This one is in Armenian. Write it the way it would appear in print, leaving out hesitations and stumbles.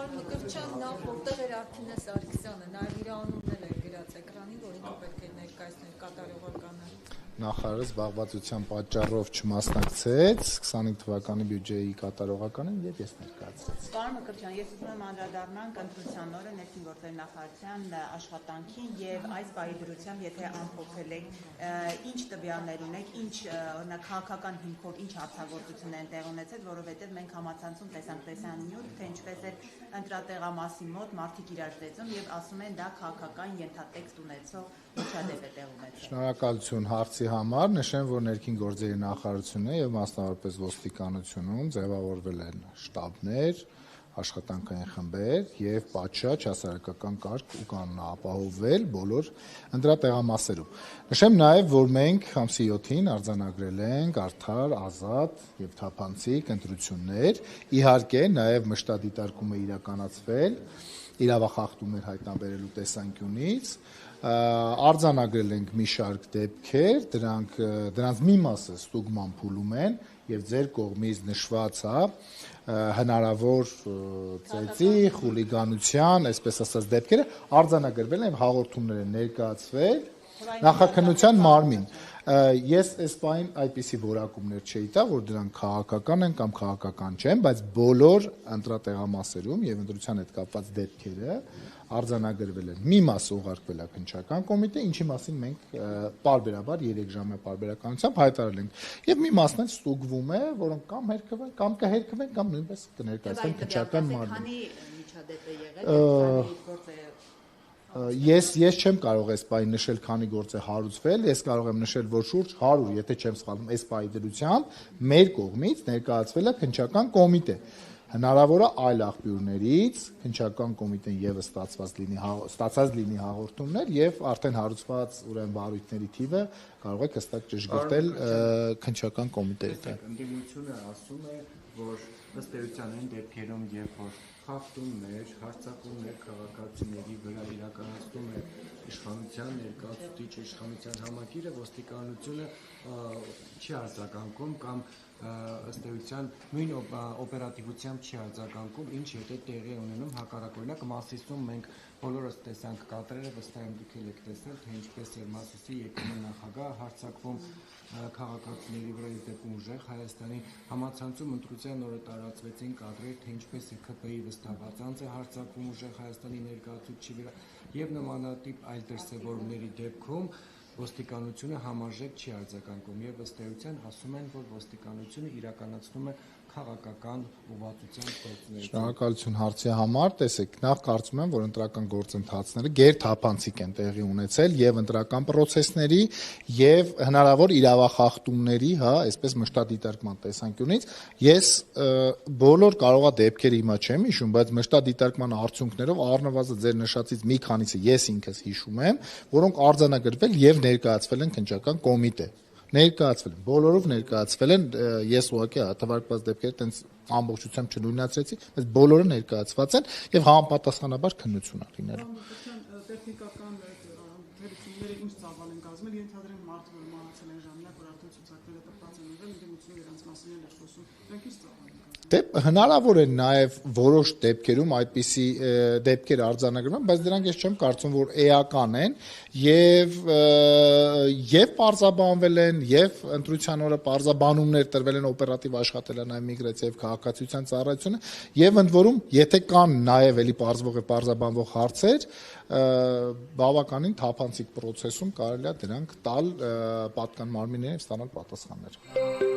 Պարոն Մկրտչյան, նախ որտեղ էր Արփինե Սարգսյանը, նաև իր անունն էլ է գրած էկրանին, որ ինքը պետք է ներկայացնել կատարողականը։ Նախարարը զբաղվածության պատճառով չմասնակցեց 25 թվականի բյուջեի կատարողականին եւ ես ներկայացրեցի։ Պարոն Մկրտչյան, ես ուզում եմ անդրադառնալ ընտրության օրը ներքին գործերի նախարարության աշխատանքին եւ այս բայի դրությամբ, եթե ամփոփել եք, ինչ տվյալներ ունեք, ինչ օրինակ քաղաքական հիմքով ինչ հարցագործություններ են տեղ ունեցել, որովհետեւ մենք համացանցում տեսանք տեսանյութ, թե ինչպես է ընտրատեղամասի մոտ մարդիկ իրար ծեծում եւ ասում են դա քաղաքական ենթատեքստ ունեցող միջադեպ է տեղ ունեցել։ Շնորհակալություն հարցի համար, նշեմ, որ ներքին գործերի նախարարությունը եւ մասնավորապես ոստիկանությունում ձևավորվել են շտաբներ, աշխատանքային խմբեր եւ պատշաճ հասարակական կարգ ու կանոն ապահովվել բոլոր ընտրատեղամասերում։ Նշեմ նաեւ, որ մենք ամսի 7-ին արձանագրել ենք արդար, ազատ եւ թափանցիկ ընտրություններ, իհարկե նաեւ մշտադիտարկում է իրականացվել իրավախախտումներ հայտնաբերելու տեսանկյունից, արձանագրել ենք մի շարք դեպքեր, դրանց մի մասը ստուգման փուլում են եւ ձեր կողմից նշված հնարավոր ծեծի, խուլիգանության, այսպես ասած դեպքերը արձանագրվել են եւ հաղորդումներ են ներկայացվել նախաքննության մարմին։ Ես այս պահին այդպիսի որակումներ չէի տա, որ դրանք քաղաքական են կամ քաղաքական չեն, բայց բոլոր ընտրատեղամասերում եւ ընտրության հետ կապված դեպքերը արձանագրվել են։ Մի մասը ուղարկվել է քննչական կոմիտե, ինչի մասին մենք պարբերաբար 3 ժամյա պարբերականությամբ հայտարարել ենք։ Եվ մի մասն էլ ստուգվում է, որոնք կամ հերքվեն, կամ կհերքվեն, կամ նույնպես կներկայացվեն քննչական մարմին։ Քանի միջադեպ է եղել, Ես չեմ կարող այս պահին նշել քանի գործ է հարուցվել, ես կարող եմ նշել, որ շուրջ 100, եթե չեմ սխալվում, այս պահի դրությամբ մեր կողմից ներկայացվել է քննչական կոմիտե։ Հնարավոր է այլ աղբյուրներից քննչական կոմիտեն եւս ստացած լինի հաղորդումներ եւ արդեն հարուցված ուրեմն բարույթների թիվը կարող եք հստակ ճշգրտել քննչական կոմիտեի հետ։ Ընդդիմությունը ասում է, որ ըստ էության այն դեպքերում, երբ որ խախտումներ, հարձակումներ քաղաքացիների վրա իրականացնում է իշխանության ներկայացուցիչ իշխանության համակիրը, ոստիկանությունը չի արձագանքում կամ ըստ էության նույն օպերատիվությամբ չի արձագանքում, ինչ եթե տեղի ունենում հակառակ օրինակ Մասիսում մենք բոլորս տեսանք կադրերը, վստահ եմ դուք եք տեսել, թե ինչպես էր Մասիսի ԵԿՄ նախագահը հարձակվում քաղաքացիների վրա եւ դեպքում ուժեղ Հայաստանի համացանցում ընտրության օրը տարածվեցին կադրեր, թե ինչպես է ԿՊ-ի վստահված անձ է հարձակվում ուժեղ Հայաստանի ներկայացուցիչի վրա եւ նմանատիպ այլ դրսեւորումների դեպքում ոստիկանությունը համարժեք չի արձագանքում եւ ըստ էության ասում են, որ ոստիկանությունը իրականացնում է քաղաքական ուղղվածությամբ գործունեություն։ Շնորհակալություն հարցի համար, տեսեք, նախ կարծում եմ, որ ընտրական գործընթացները գերթափանցիկ են տեղի ունեցել եւ ընտրական պրոցեսների եւ հնարավոր իրավախախտումների, այսպես մշտադիտարկման տեսանկյունից, ես բոլոր կարողա դեպքերը հիմա չեմ հիշում, բայց մշտադիտարկման արդյունքներով առնվազն ձեր նշածից մի քանիսը ես ինքս հիշում եմ, որոնք արձանագրվել եւ ներկայացվել են քննչական կոմիտե։ Ներկայացվել են, բոլորով ներկայացվել են, ես ուղղակի թվարկված դեպքերը տենց ամբողջությամբ չնույնացրեցի, բայց բոլորը ներկայացված են եւ համապատասխանաբար քննություն է լինելու։ Տեխնիկական թերությունները ինչ ծավալ են կազմել, ենթադրեմ մարդը, որ մահացել են ժամանակ, որ արդեն ցուցակները տպված են եղել, ընդդիմությունը իրենց մասին էլ է խոսում, դրանք ինչ ծավալ են կազմել։ Դե հնարավոր է նաև որոշ դեպքերում այդպիսի դեպքեր արձանագրվում, բայց դրանք ես չեմ կարծում, որ էական են եւ պարզաբանվել են եւ ընտրության օրը պարզաբանումներ տրվել են օպերատիվ աշխատել է նաև միգրացիա եւ քաղաքացիության ծառայությունը եւ ընդ որում եթե կան նաև էլի պարզվող եւ պարզաբանվող հարցեր բավականին թափանցիկ process-ում կարելի է դրանք տալ պատկան մարմիններին եւ ստանալ պատասխաններ։